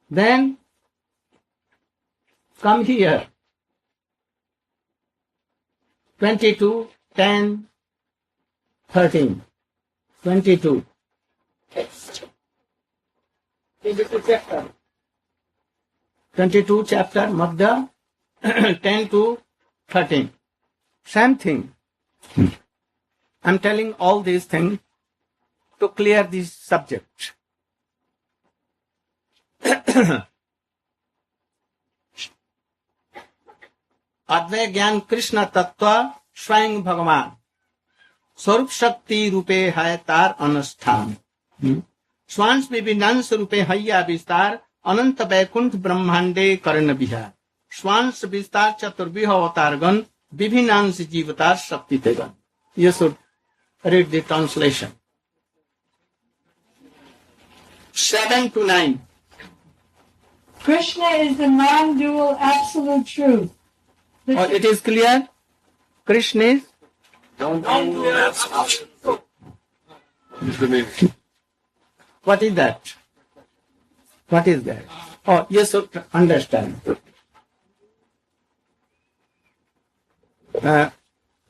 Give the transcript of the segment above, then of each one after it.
Then come here. 22, 10, 13. 22. 22 chapter, Madhya, 10 to 13. Same thing. I'm telling all these things to clear this subject. अद्वैत ज्ञान कृष्ण तत्व स्वयं भगवान स्वरूप शक्ति रूपे है तार अनुष्ठान स्वांश विभिन्नांश रूपे हैया विस्तार अनंत वैकुंठ ब्रह्मांडे कर्ण विहार स्वांश विस्तार चतुर्विह अवतारगण विभिन्नांश जीवतार शक्ति तेगण. You should read the translation. 7 to 9. Krishna is the non-dual absolute truth. It is clear? Krishna is Non-dual absolute truth. What is that? What is that? Oh, you should understand.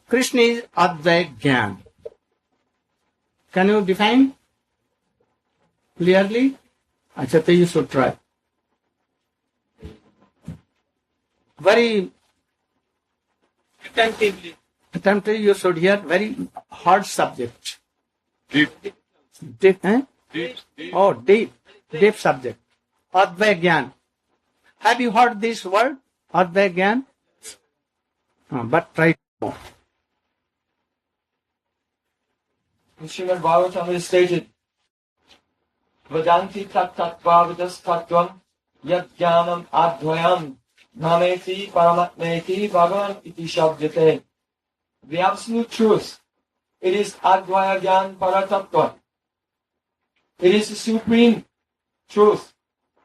Krishna is Advait Gyan. Can you define clearly? Achha, you should try. Very attentively you should hear. Very hard subject. Deep. Deep, eh? Deep. Oh, deep subject. Advait Gyan. Have you heard this word? Advait Gyan? But try more. In Srimad Bhagavatam it is stated, Vadanti tat tattvavidas tattvam yad jnanam advayam nameti paramatmeti bhagavan iti shabdate. The absolute truth, it is advaya jnana paratattva. It is the supreme truth,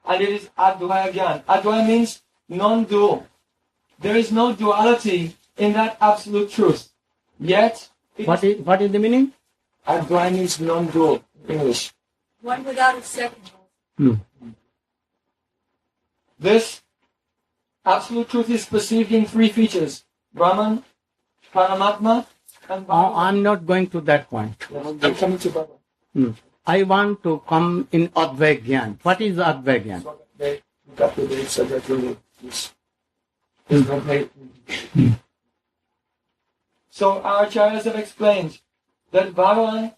and it is advaya jnana. Advaya means non-dual. There is no duality in that absolute truth. Yet, What is the meaning? Advaya means non-dual in English. One without a second. This absolute truth is perceived in three features: Brahman, Paramatma, and Oh, I'm not going to that point. I'm coming to Brahman. I want to come in Advait Gyan. What is Advait Gyan? So our acharyas have explained that Bhagavan,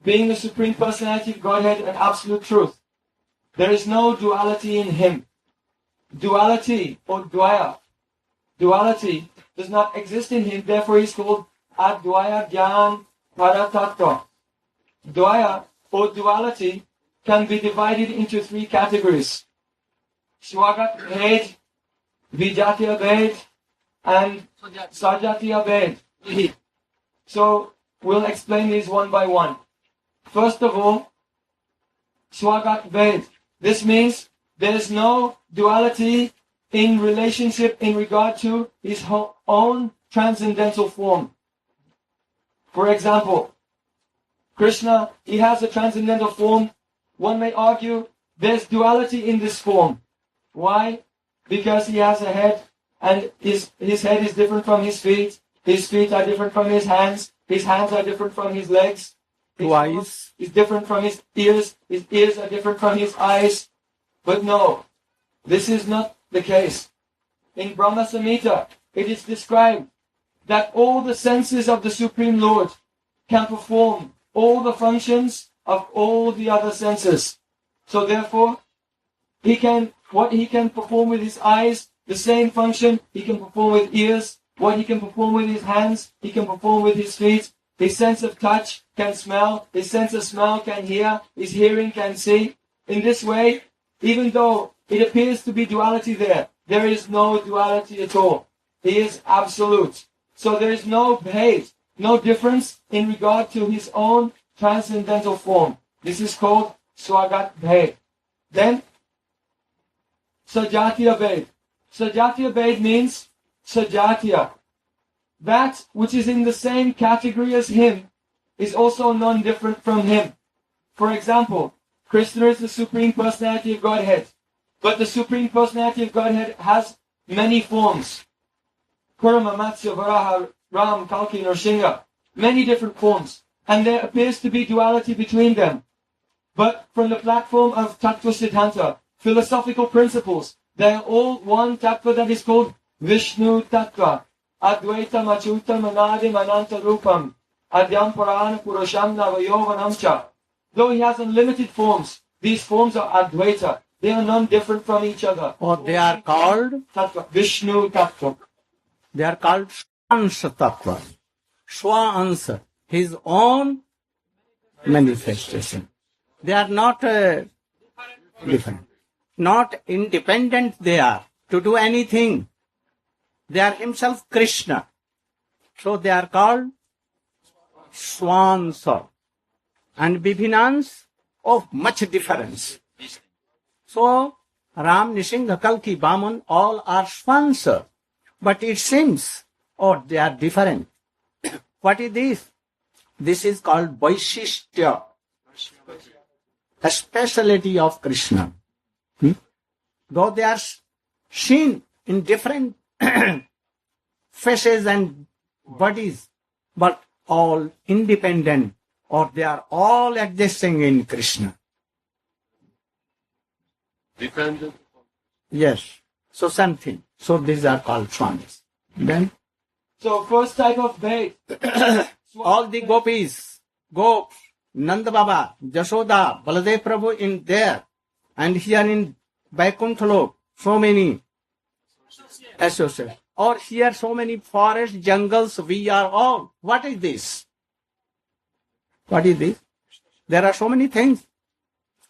being the Supreme Personality of Godhead and Absolute Truth, there is no duality in Him. Duality or dvaya, duality does not exist in Him, therefore He is called Advaya Gyan Paratattva. Dvaya or duality can be divided into three categories: Swagat Bhed, Vijatiya Bhed, and Sajatiya Bhed. So we'll explain these one by one. First of all, Swagat Bhed. This means there is no duality in relationship in regard to His own transcendental form. For example, Krishna, He has a transcendental form. One may argue there's duality in this form. Why? Because He has a head, and his head is different from His feet are different from His hands are different from His legs, His Eyes is different from His ears are different from His eyes. But no, this is not the case. In Brahma Samhita, it is described that all the senses of the Supreme Lord can perform all the functions of all the other senses. So therefore, what he can perform with his eyes, the same function he can perform with ears. What he can perform with his hands, he can perform with his feet. His sense of touch can smell. His sense of smell can hear. His hearing can see. In this way, even though it appears to be duality there is no duality at all. He is absolute. So there is no bhed, no difference in regard to His own transcendental form. This is called Swagat Bhed. Then, Sajatiya Bhed. Sajatiya Bhed means Sajatiya. That which is in the same category as Him is also non-different from Him. For example, Krishna is the Supreme Personality of Godhead. But the Supreme Personality of Godhead has many forms. Kurama, Matsya, Varaha, Ram, Kalki, Nrsimha. Many different forms. And there appears to be duality between them. But from the platform of Tattva Siddhanta, philosophical principles, they are all one Tattva that is called Vishnu Tattva. Advaitam Achyutam Anadim Ananta Rupam. Adyam Purana Purusham Navayovanamcha. Though he has unlimited forms, these forms are Advaita. They are none different from each other. Or they are called, Tattva, Vishnu Tattva. they are called Swansha Tattva. Swansha, his own manifestation. They are not different. Not independent they are to do anything. They are himself Krishna. So they are called Swansha. And Bibhinans of much difference. So Ram, Nrsimha, Kalki, Vaman, all are Swansha. But it seems, they are different. What is this? This is called Vaishistya, a speciality of Krishna. Though they are seen in different faces and bodies, but all independent, or they are all existing in Krishna. Dependent. Yes. So something. So these are called Swamis. Then So first type of bait. all the gopis, Gops, Nanda Baba, Jashoda, Baladev Prabhu in there, and here in Vaikuntha, so many associates. Or here so many forests, jungles, we are all. What is this? What is this? There are so many things.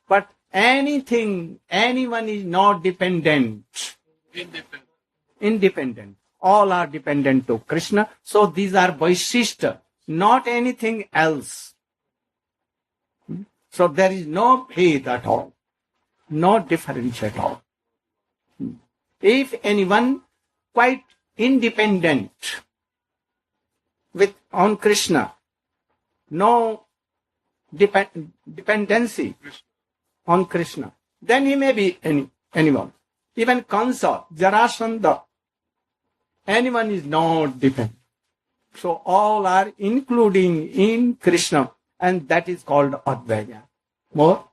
But anything, anyone is not dependent. Independent. All are dependent to Krishna. So these are Vaishishta, not anything else. So there is no bhed at all. No difference at all. If anyone quite independent on Krishna, no dependency on Krishna, then he may be anyone. Even Kansa, Jarasandha, anyone is not dependent. So all are including in Krishna, and that is called Advaita. More?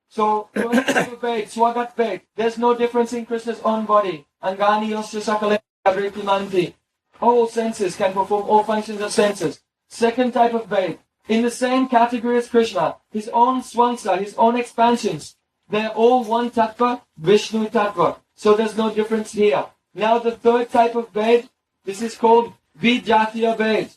So, Swagat Bait, there's no difference in Krishna's own body. Angani Yosya Sakale Abritimanti. All senses can perform all functions of senses. Second type of bait, in the same category as Krishna, his own swansa, his own expansions, they're all one tattva, Vishnu tattva. So there's no difference here. Now the third type of bait, this is called Vijatiya bait.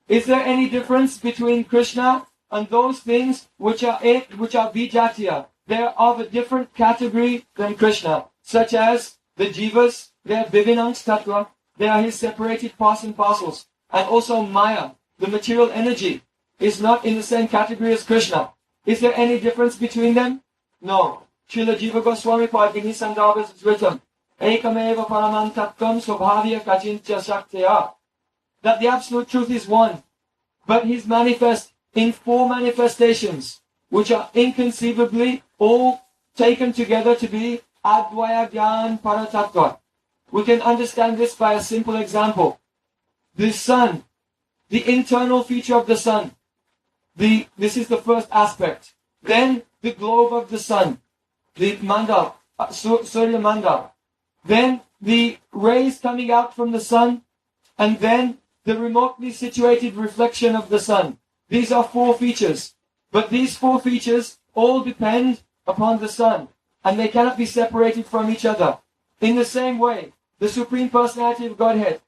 Is there any difference between Krishna and those things which are Vijatiya? They're of a different category than Krishna, such as the Jivas, they are Vivinangs tattva, they are his separated parts and parcels. And also Maya, the material energy, is not in the same category as Krishna. Is there any difference between them? No. Srila Jiva Goswami Padini Sandarbhas is written, Ekameva Paraman Tattvam Swabhavya Kachintya Shaktiya. That the absolute truth is one, but he's manifest in four manifestations, which are inconceivably all taken together to be Advaya Gyan Paratattva. We can understand this by a simple example. The sun, the internal feature of the sun, this is the first aspect. Then the globe of the sun, the mandal, Surya mandal. Then the rays coming out from the sun, and then the remotely situated reflection of the sun. These are four features. But these four features all depend upon the sun, and they cannot be separated from each other. In the same way, the Supreme Personality of Godhead,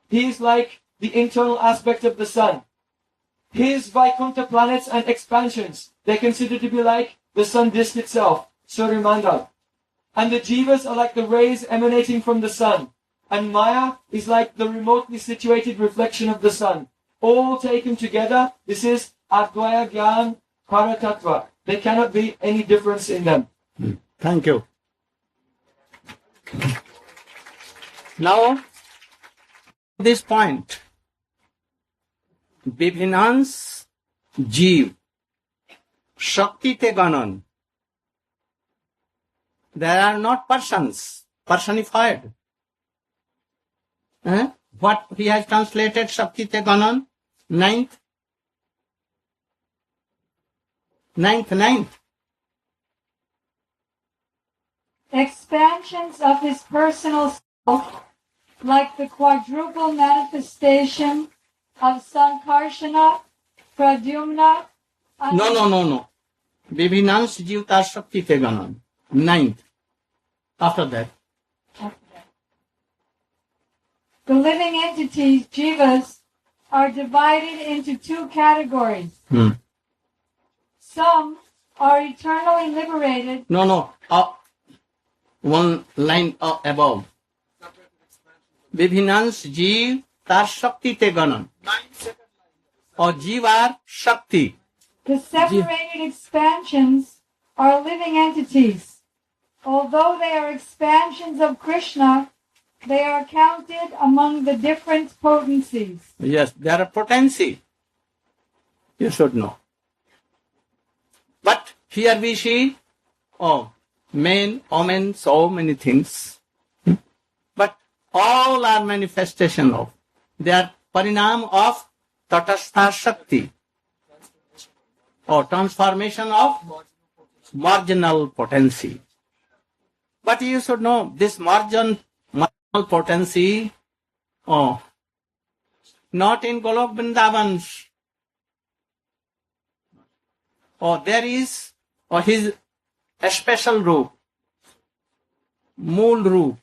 he is like the internal aspect of the sun. His Vaikuntha planets and expansions, they're considered to be like the sun disk itself, Surya Mandal. And the Jivas are like the rays emanating from the sun. And Maya is like the remotely situated reflection of the sun. All taken together, this is Advaya Gyan Paratattva. There cannot be any difference in them. Thank you. Now, this point, Bibhinans Jeev, Shakti te Ganan, There are not persons, personified. What he has translated Shakti Ganan, ninth. Expansions of his personal self, like the quadruple manifestation of Sankarshana, Pradyumna, and No. Vivinans Jivta Shakti Ganan, ninth. After that. The living entities, jivas, are divided into two categories. Some are eternally liberated. No. One line above. Vivinans Jiv Tar Shakti Ganan. Or Jivar Shakti. The separated expansions are living entities. Although they are expansions of Krishna, they are counted among the different potencies. Yes, they are a potency. You should know. But here we see, men, women, so many things. But all are manifestation of. They are parinam of Tatastha Shakti. Or transformation of marginal potency. But you should know, this marginal potency, not in Golok Vrindavan. There is his a special root, Mool root,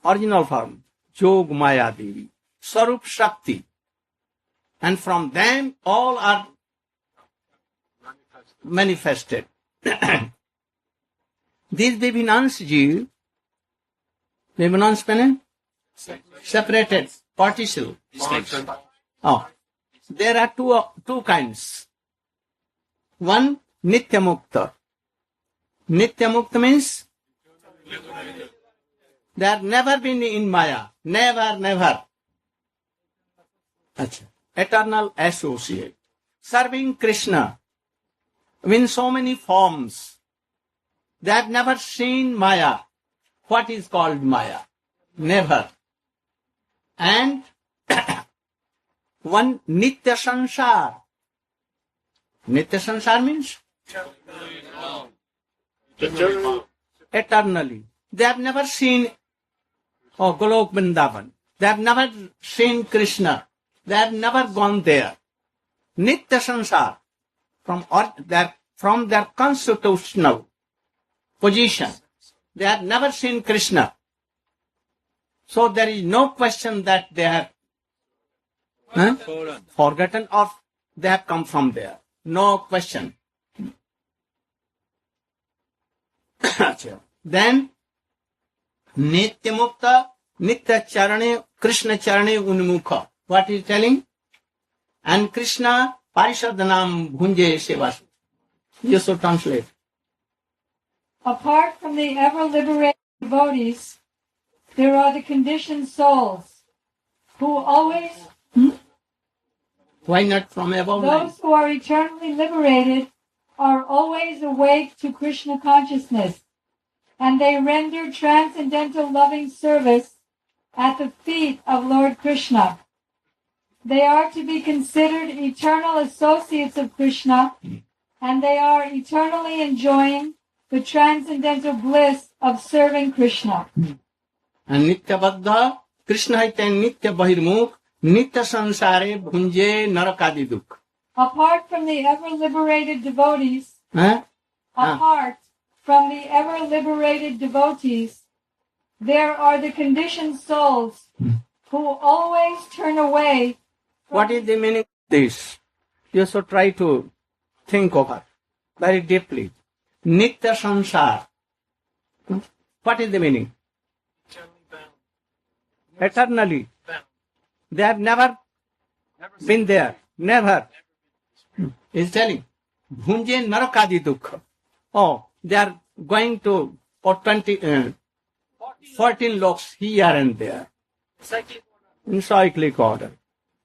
original form, Jog Maya Devi, Sarup Shakti. And from them all are manifested. These Vivinans Jiv, Vivinans meaning separated, partial. There are two kinds. One, Nitya Mukta. Nitya Mukta means they have never been in Maya. Never. Eternal associate. Serving Krishna in so many forms. They have never seen Maya. What is called Maya? Never. And one Nitya Sansar. Nitya Sansar means? Eternally. They have never seen Golok Vrindavan. They have never seen Krishna. They have never gone there. Nitya Sansar. From their constitutional position. They have never seen Krishna. So there is no question that they have forgotten or they have come from there. No question. Then Nitya Mukta, Nitya Charane, Krishna Charane Unmukha. What is telling? And Krishna Parishadhanam Bhunje Sevas. You should translate. Apart from the ever-liberated devotees, there are the conditioned souls who always... Why not from above? Those who are eternally liberated are always awake to Krishna consciousness, and they render transcendental loving service at the feet of Lord Krishna. They are to be considered eternal associates of Krishna, and they are eternally enjoying the transcendental bliss of serving Krishna. And Nitya Baddha, Krishna Haite Nitya Bahirmukh, Nitya Sansare Bhunje Narakadi Dukh. Apart from the ever-liberated devotees, there are the conditioned souls who always turn away. What is the meaning of this? You should try to think over very deeply. Nitya Sansar. What is the meaning? Eternally. They have never been there. Never. He's telling. Bhunje Narakadi Dukha. They are going to 14 loks here and there. In cyclic order.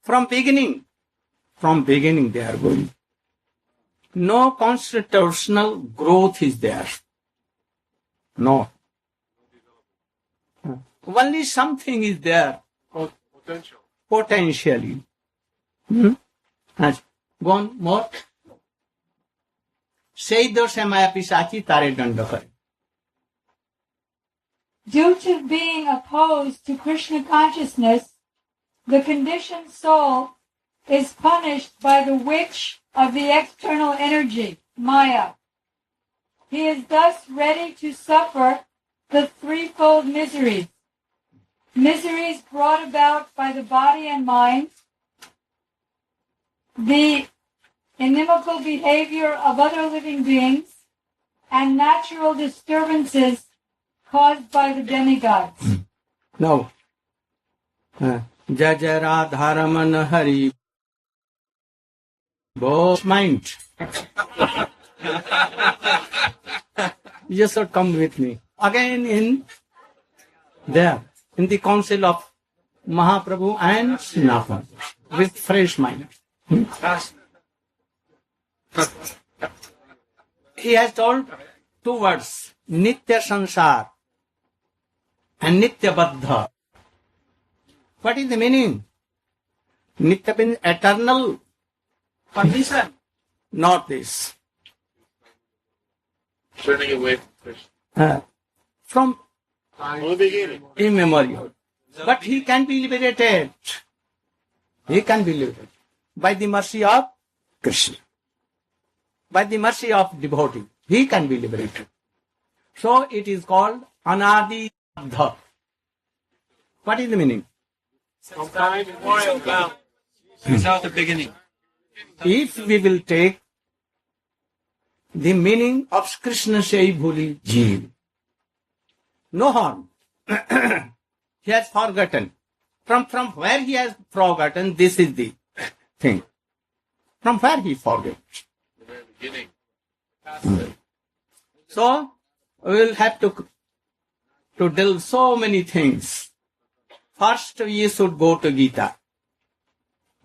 From beginning they are going. No constitutional growth is there. No. Only something is there, Potential. potentially. Go on, more. সেই দোষে মায়া পিশাচি তারে দণ্ড করে। Due to being opposed to Krishna consciousness, the conditioned soul is punished by the witch of the external energy, Maya. He is thus ready to suffer the threefold miseries. Miseries brought about by the body and mind, the inimical behavior of other living beings, and natural disturbances caused by the demigods. Now, Jai Jai Radha Raman Hari Both mind. You should come with me. Again in the council of Mahaprabhu and Sanatana with fresh mind. He has told two words, Nitya Sansar and Nitya Baddha. What is the meaning? Nitya means eternal condition, not this. Turning away from Krishna. From From the beginning. immemorial. But he can be liberated. He can be liberated by the mercy of Krishna. By the mercy of devotee, he can be liberated. So it is called Anadi Baddha. What is the meaning? From time immemorial bound. Without the beginning. If we will take the meaning of Krishna Sei Bhuli Jeev, no harm. He has forgotten. From where he has forgotten, this is the thing. From where he forgets. The very beginning. So we will have to delve so many things. First, we should go to Gita.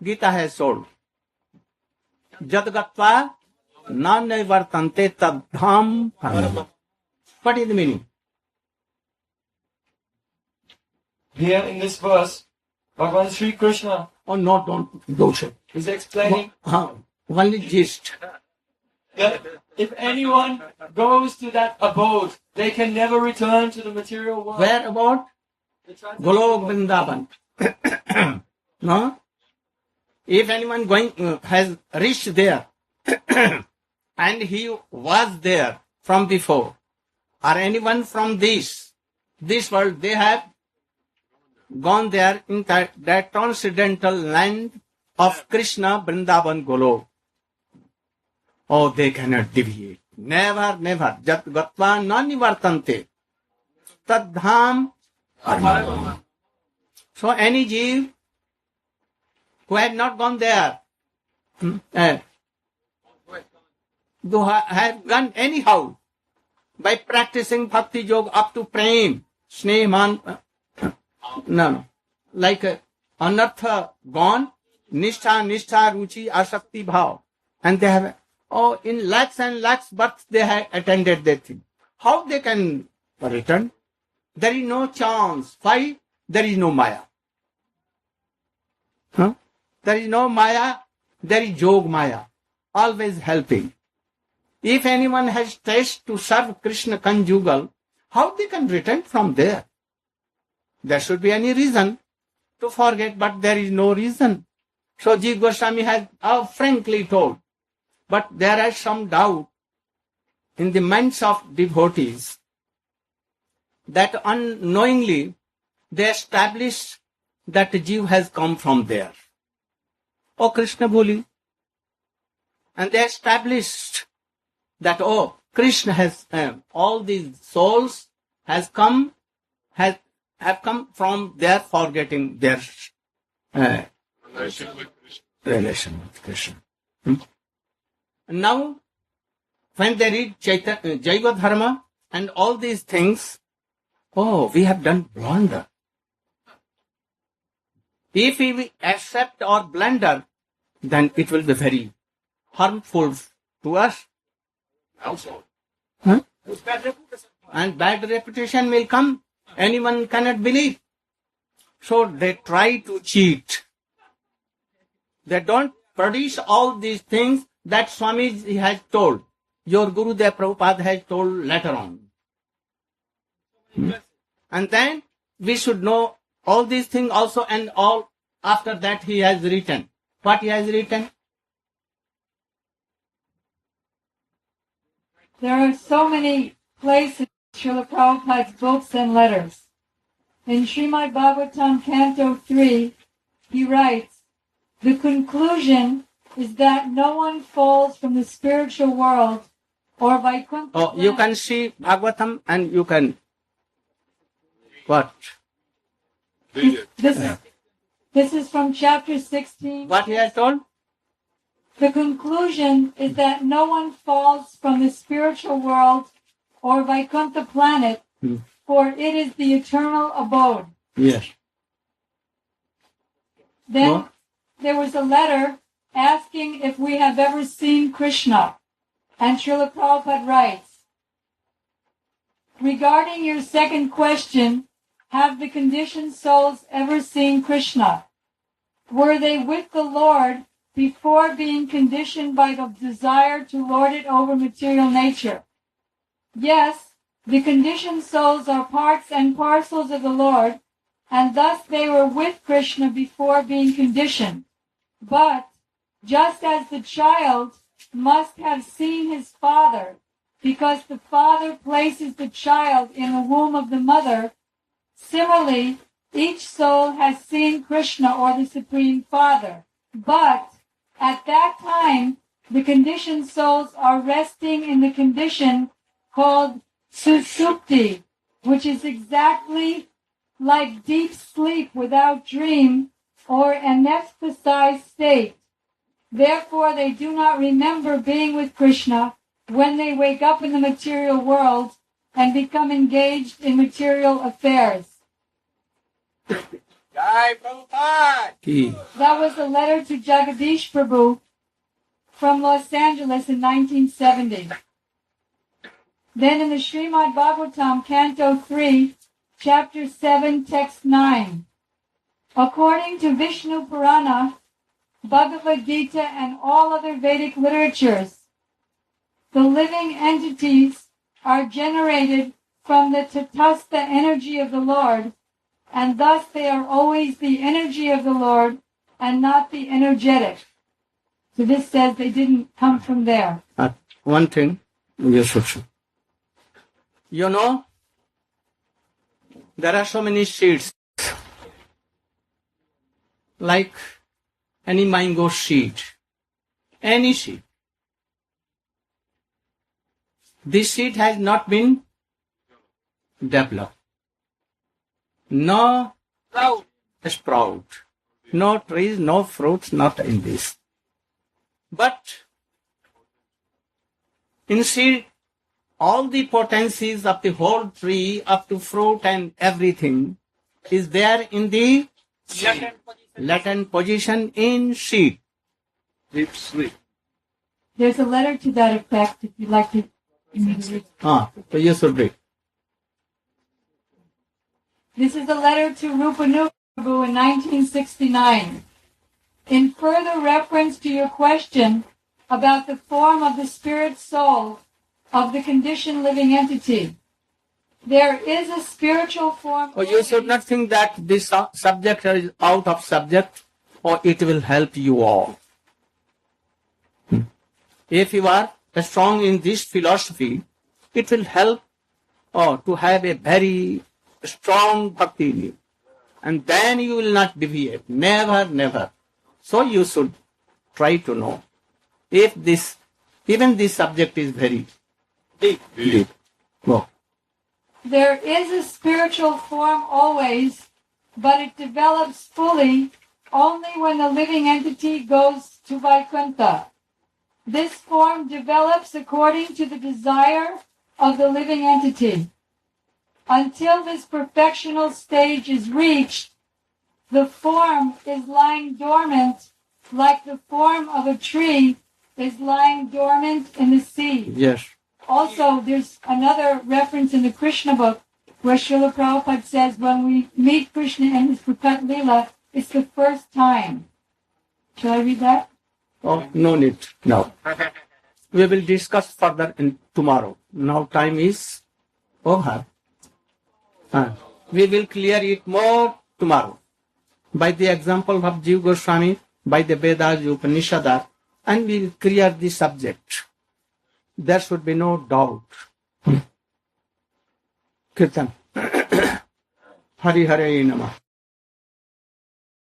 Gita has told, Jad gatva na nivartante tad dham paramam. What is the meaning? Here in this verse, Bhagavan Sri Krishna Oh no, don't say. is explaining Only gist. that if anyone goes to that abode, they can never return to the material world. Where about? The translation- Golok Vrindavan. No? If anyone has reached there and he was there from before, or anyone from this world, they have gone there in that transcendental land of Krishna, Vrindavan, Golok. Oh, they cannot deviate. Never, never. Jat gatva na nivartante. Tad dham. So any jeev who had not gone there, who have gone anyhow by practicing bhakti yoga up to prem, snehaman, no, like anartha gone, nishtha, ruchi, asakti bhav, and they have, in lakhs and lakhs births they have attended that thing. How they can return? There is no chance. Why? There is no Maya. There is no Maya, there is Jog Maya, always helping. If anyone has taste to serve Krishna conjugal, how they can return from there? There should be any reason to forget, but there is no reason. So Jiva Goswami has frankly told, but there is some doubt in the minds of devotees that unknowingly they established that Jiva has come from there. Oh, Krishna Bhuli. And they established that, Krishna has, all these souls have come from their forgetting their Relation with Krishna. relation with Krishna. And now, when they read Jaiva Dharma and all these things, we have done blunder. If we accept or blunder, then it will be very harmful to us. Household. and bad reputation will come. Anyone cannot believe. So they try to cheat. They don't produce all these things that Swami has told. Your Gurudev Prabhupada has told later on. And then we should know all these things also, and all after that he has written. What he has written? There are so many places in Srila Prabhupada's books and letters. In Srimad Bhagavatam Canto 3, he writes, "The conclusion is that no one falls from the spiritual world or Vaikuntha." Oh, you can see Bhagavatam and you can what? This is from chapter 16. What he has told? The conclusion is that no one falls from the spiritual world or Vaikuntha planet, for it is the eternal abode. Yes. Then No? there was a letter asking if we have ever seen Krishna. And Srila Prabhupada writes, "Regarding your second question, have the conditioned souls ever seen Krishna? Were they with the Lord before being conditioned by the desire to lord it over material nature? Yes, the conditioned souls are parts and parcels of the Lord, and thus they were with Krishna before being conditioned. But just as the child must have seen his father, because the father places the child in the womb of the mother, similarly, each soul has seen Krishna or the Supreme Father. But at that time, the conditioned souls are resting in the condition called susupti, which is exactly like deep sleep without dream or anesthetized state. Therefore, they do not remember being with Krishna when they wake up in the material world and become engaged in material affairs." Jai Prabhupada! That was a letter to Jagadish Prabhu from Los Angeles in 1970. Then in the Srimad Bhagavatam, Canto 3, Chapter 7, Text 9, according to Vishnu Purana, Bhagavad Gita, and all other Vedic literatures, the living entities are generated from the Tatastha energy of the Lord, and thus they are always the energy of the Lord and not the energetic. So this says they didn't come from there. One thing, yes, you know, there are so many seeds, like any mango seed, any seed. This seed has not been developed. No sprout, no trees, no fruits, not in this. But in seed, all the potencies of the whole tree up to fruit and everything is there in the latent position in seed. Deep sleep. There's a letter to that effect if you'd like to read. So you should read. This is a letter to Rupananda Prabhu in 1969. In further reference to your question about the form of the spirit soul of the conditioned living entity, there is a spiritual form. Oh, you should not think that this subject is out of subject, or it will help you all. If you are strong in this philosophy, it will help to have a very strong bhakti in you. And then you will not deviate. Never, never. So you should try to know if this, even this subject is very deep. Go. There is a spiritual form always, but it develops fully only when the living entity goes to Vaikuntha. This form develops according to the desire of the living entity. Until this perfectional stage is reached, the form is lying dormant like the form of a tree is lying dormant in the sea. Yes. Also, there's another reference in the Krishna book where Srila Prabhupada says when we meet Krishna in his Prakat Leela, it's the first time. Shall I read that? Oh, no need now. We will discuss further in tomorrow. Now time is over. We will clear it more tomorrow. By the example of Jiva Goswami, by the Vedas, Upanishads, and we will clear the subject. There should be no doubt. Kirtan. Hari Hare Namah.